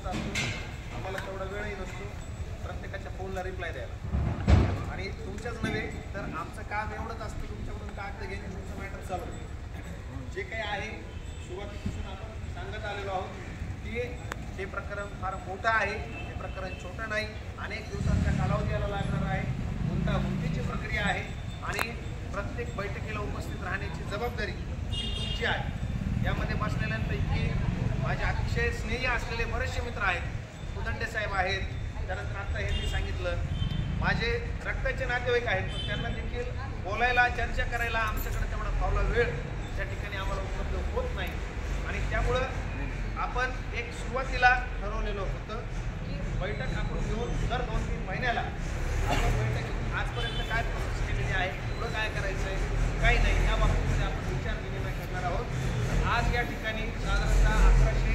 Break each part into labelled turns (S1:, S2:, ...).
S1: व्यस्त असतो, आम्हाला तेवढा वेळही नसतो प्रत्येकाच्या फोनला रिप्लाय द्यायला, आणि तुमच्याच नव्हे तर आमचं काम एवढंच असतं तुमच्याकडून कागद घेणे, तुमचं मॅटर चालू जे काही आहे सुरुवातीपासून आपण सांगत आलेलो आहोत की हे प्रकरण फार मोठं आहे, हे प्रकरण छोटं नाही, अनेक दिवसांचा कालावधी याला लागणार आहे, गुंतागुंतीची प्रक्रिया आहे आणि प्रत्येक बैठकीला उपस्थित राहण्याची जबाबदारी ही तुमची आहे। यामध्ये बसलेल्यांपैकी माझे अतिशय स्नेही असलेले बरेचसे मित्र आहेत, उदंडे साहेब आहेत, त्यानंतर आता हे मी सांगितलं माझे रक्ताचे नातेवाईक आहेत, पण त्यांना देखील बोलायला चर्चा करायला आमच्याकडे तेवढा फावला वेळ त्या ठिकाणी आम्हाला उपलब्ध होत नाही, आणि त्यामुळं आपण एक सुरुवातीला ठरवलेलं होतं की बैठक आपण घेऊन दर 2-3 महिन्याला आपण बैठकीत आजपर्यंत काय प्रोसेस केलेली आहे, पुढं काय करायचं आहे, काही नाही, या बाबतीमध्ये आपण विचार विनिमय करणार आहोत। आज या ठिकाणी साधारणतः 1100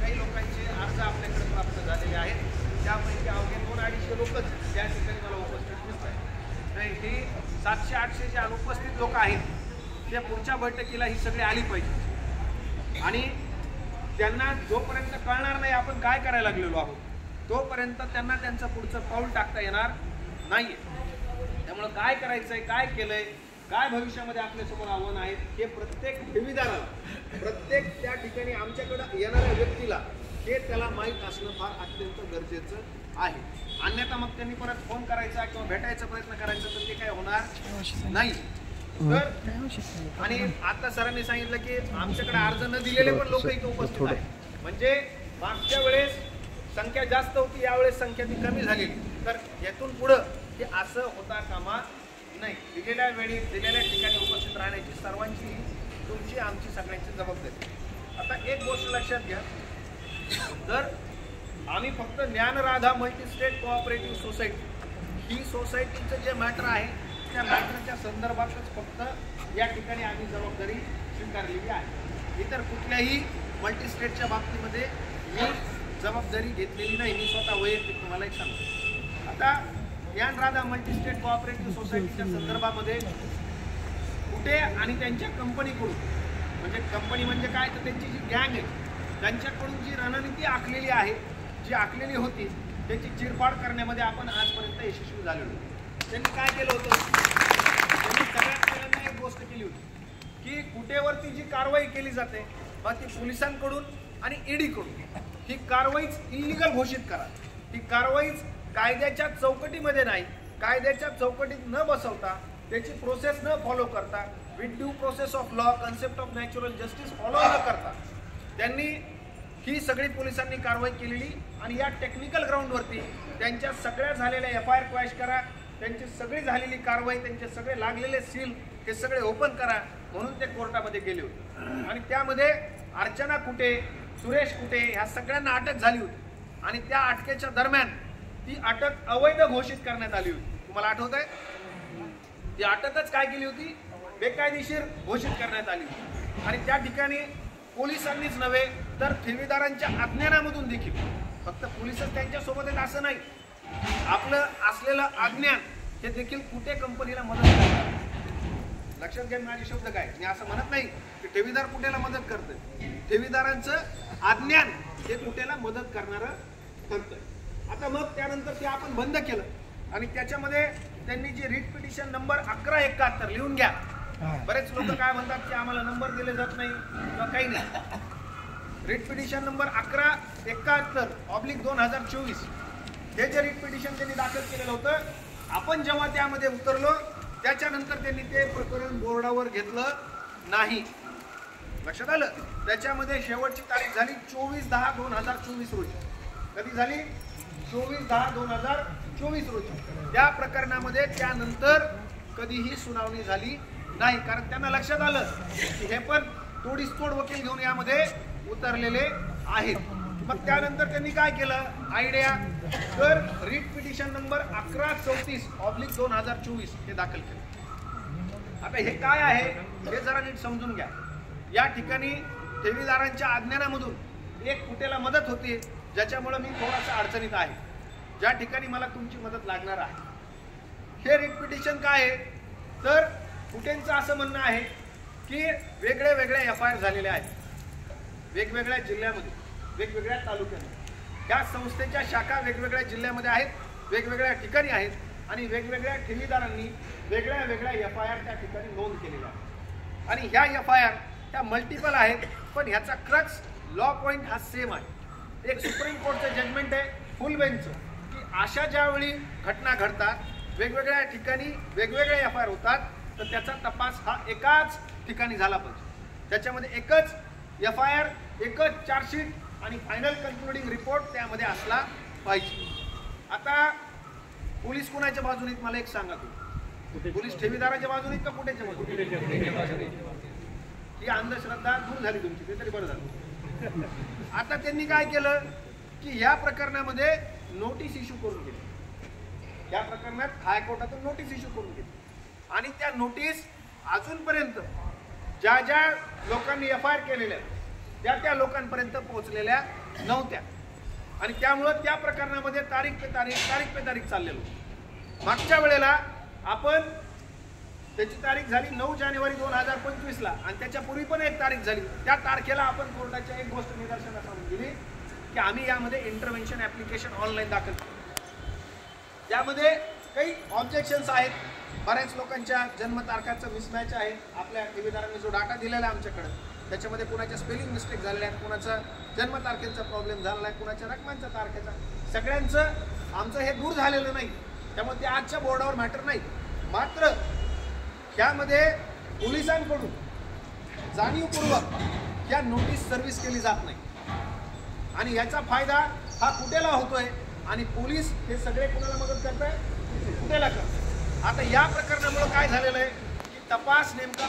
S1: काही लोकांचे अर्ज आपल्याकडे प्राप्त झालेले आहेत, त्यापैकी अवघे 200-250 लोकच त्या ठिकाणी मला उपस्थित दिसत आहेत। नाही, ही 700-800 जे अनुपस्थित लोक आहेत त्या पुढच्या बैठकीला ही सगळी आली पाहिजे, आणि त्यांना जोपर्यंत कळणार नाही आपण काय करायला लागलेलो आहोत तोपर्यंत त्यांना त्यांचं पुढचं पाऊल टाकता येणार नाही। त्यामुळं काय करायचंय, काय केलंय, काय भविष्यामध्ये आपल्यासमोर आव्हान आहेत हे प्रत्येक ठेवीदाराला, प्रत्येक त्या ठिकाणी आमच्याकडे येणाऱ्या व्यक्तीला हे त्याला माहीत असणं फार अत्यंत गरजेचं आहे, अन्यथा मग त्यांनी परत फोन करायचा किंवा भेटायचा प्रयत्न करायचा तर ते काय होणार नाही। तर आणि आता सरांनी सांगितलं की आमच्याकडे अर्ज न दिलेले पण लोक इथे उपस्थित आहेत, म्हणजे मागच्या वेळेस संख्या जास्त होती, यावेळेस संख्या ती कमी झालेली, तर यातून पुढं हे असं होता कामा नाही। दिलेल्या वेळी दिलेल्या ठिकाणी उपस्थित राहण्याची सर्वांची तुमची आमची सगळ्यांची जबाबदारी। आता एक गोष्ट लक्षात घ्या, जर आम्ही फक्त Dnyanradha multi state cooperative society ही सोसायटीचं जे मॅटर आहे त्या मॅटरच्या संदर्भातच फक्त या ठिकाणी आम्ही जबाबदारी स्वीकारलेली आहे, इतर कुठल्याही मल्टी स्टेटच्या बाबतीमध्ये मी जबाबदारी घेतलेली नाही, मी स्वतः वैयक्तिक तुम्हाला एक सांगतो। आता ज्ञानराधा मल्टी स्टेट कोऑपरेटिव्ह सोसायटीच्या संदर्भामध्ये कुठे आणि त्यांच्या कंपनीकडून, म्हणजे कंपनी म्हणजे काय तर त्यांची जी गँग आहे त्यांच्याकडून जी रणनीती आखलेली आहे, जी आखलेली होती त्याची चिरफाड करण्यामध्ये आपण आजपर्यंत यशस्वी झालेलो। त्यांनी काय केलं होतं, त्यांनी सगळ्यात पहिल्यांदा एक गोष्ट केली होती की कुठेवरती जी कारवाई केली जाते मग ती पोलिसांकडून आणि ईडीकडून ही कारवाईच इलिगल घोषित करा, ही कारवाईच कायद्याच्या चौकटीमध्ये नाही, कायद्याच्या चौकटीत न बसवता, त्याची प्रोसेस न फॉलो करता, with due process of law, concept of natural justice follow न करता त्यांनी ही सगळी पोलिसांनी कारवाई केलेली, आणि या टेक्निकल ग्राउंडवरती त्यांच्या सगळ्या झालेल्या FIR क्वॅश करा, त्यांची सगळी झालेली कारवाई, त्यांचे सगळे लागलेले सील हे सगळे ओपन करा म्हणून ते कोर्टामध्ये गेले होते, आणि त्यामध्ये अर्चना कुटे, सुरेश कुटे ह्या सगळ्यांना अटक झाली होती, आणि त्या अटकेच्या दरम्यान ती अटक अवैध घोषित करण्यात आली होती। तुम्हाला आठवत आहे, ती अटकच काय केली होती, बेकायदेशीर घोषित करण्यात आली होती, आणि त्या ठिकाणी पोलिसांनीच नव्हे तर ठेवीदारांच्या अज्ञानामधून देखील, फक्त पोलिसच त्यांच्यासोबत आहेत असं नाही, आपलं असलेलं अज्ञान हे देखील कुठे कंपनीला मदत करतात। लक्षात घ्या माझे शब्द काय, मी असं म्हणत नाही की ठेवीदार कुठेला मदत करतोय, ठेवीदारांचं अज्ञान हे कुठेला मदत करणारं ठरतंय। आता मग त्यानंतर ते आपण बंद केलं, आणि त्याच्यामध्ये त्यांनी जी रिट पिटिशन नंबर 1171 लिहून घ्या, बरेच लोक काय म्हणतात की आम्हाला नंबर दिले जात नाही किंवा काही नाही, रिट पिटिशन नंबर 1171/2024 हे जे रिट पिटिशन त्यांनी दाखल केलेलं होतं, आपण जेव्हा त्यामध्ये उतरलो त्याच्यानंतर त्यांनी ते प्रकरण बोर्डावर घेतलं नाही, लक्षात आलं। त्याच्यामध्ये शेवटची तारीख झाली 24/10/2024 रोजी, कधी झाली 24/10/2024 रोजी। त्या प्रकरणामध्ये त्यानंतर कधीही सुनावणी झाली नाही, कारण त्यांना लक्षात आलं की हे पण तोडीसतोड वकील घेऊन यामध्ये उतरलेले आहेत। मग त्यानंतर त्यांनी काय केलं आयडिया, तर रिट पिटिशन नंबर 1134/2024 हे दाखल केलं। आता हे काय आहे हे जरा नीट समजून घ्या, या ठिकाणी ठेवीदारांच्या अज्ञानामधून एक कुठेला मदत होती, ज्याच्यामुळे मी थोडासा अडचणीत आहे, ज्या ठिकाणी मला तुमची मदत लागणार आहे। हे रिट पिटिशन काय आहे, तर कुठेंचं असं म्हणणं आहे की वेगळे वेगळे FIR झालेले आहेत, वेगवेगळ्या जिल्ह्यामध्ये, वेगवेगळ्या तालुक्यामध्ये, या संस्थेच्या शाखा वेगवेगळ्या जिल्ह्यामध्ये आहेत, वेगवेगळ्या ठिकाणी आहेत आणि वेगवेगळ्या ठेवीदारांनी वेगळ्या वेगळ्या FIR त्या ठिकाणी नोंद केलेल्या आहेत आणि ह्या FIR त्या मल्टिपल आहेत, पण ह्याचा क्रक्स लॉ पॉईंट हा सेम आहे। एक सुप्रीम कोर्टचं जजमेंट आहे फुल बेंचचं की अशा ज्यावेळी घटना घडतात, वेगवेगळ्या ठिकाणी वेगवेगळे FIR होतात, तर त्याचा तपास हा एकाच ठिकाणी झाला पाहिजे। त्याच्यामध्ये एकच FIR, एकच चार्जशीट आणि फायनल कन्क्लुडिंग रिपोर्ट त्यामध्ये असला पाहिजे। आता पोलीस कुणाच्या बाजूने मला एक सांगा, तुम्ही पोलीस ठेवीदाराच्या बाजूने का कुठेच्या बाजूने? ही अंधश्रद्धा दूर झाली तुमची, ते तरी बरं झालं। आता त्यांनी काय केलं की या प्रकरणामध्ये नोटीस इश्यू करून घेतली, या प्रकरणात हायकोर्टातून नोटीस इश्यू करून घेतली आणि त्या नोटीस अजूनपर्यंत ज्या ज्या लोकांनी FIR केलेल्या त्या लोकांपर्यंत पोहोचलेल्या नव्हत्या आणि त्यामुळं त्या प्रकरणामध्ये तारीख पे तारीख चाललेलो। मागच्या वेळेला आपण त्याची तारीख झाली 9 जानेवारी 2025 ला आणि त्याच्या पूर्वी पण एक तारीख झाली। त्या तारखेला आपण कोर्टाच्या एक गोष्ट निदर्शनास आणून दिली की आम्ही यामध्ये इंटरव्हेन्शन ऍप्लिकेशन ऑनलाईन दाखल केलं। त्यामध्ये काही ऑब्जेक्शन्स आहेत, बऱ्याच लोकांच्या जन्मतारखांचं मिसमॅच आहे। आपल्या ठेवीदारांनी जो डाटा दिलेला आहे आमच्याकडे, त्याच्यामध्ये कुणाच्या स्पेलिंग मिस्टेक झालेल्या आहेत, कुणाचा जन्मतारखेचा प्रॉब्लेम झालेला आहे, कुणाच्या रकमांच्या तारखेचा, सगळ्यांचं आमचं हे दूर झालेलं नाही, त्यामुळे ते आजच्या बोर्डावर मॅटर नाही। मात्र त्यामध्ये पोलिसांकडून जाणीवपूर्वक या नोटीस सर्व्हिस केली जात नाही आणि याचा फायदा हा कुठेला होतोय आणि पोलीस हे सगळे कुणाला मदत करताय, कुठेला करताय। आता या प्रकरणामुळे काय झालेलं आहे की तपास नेमका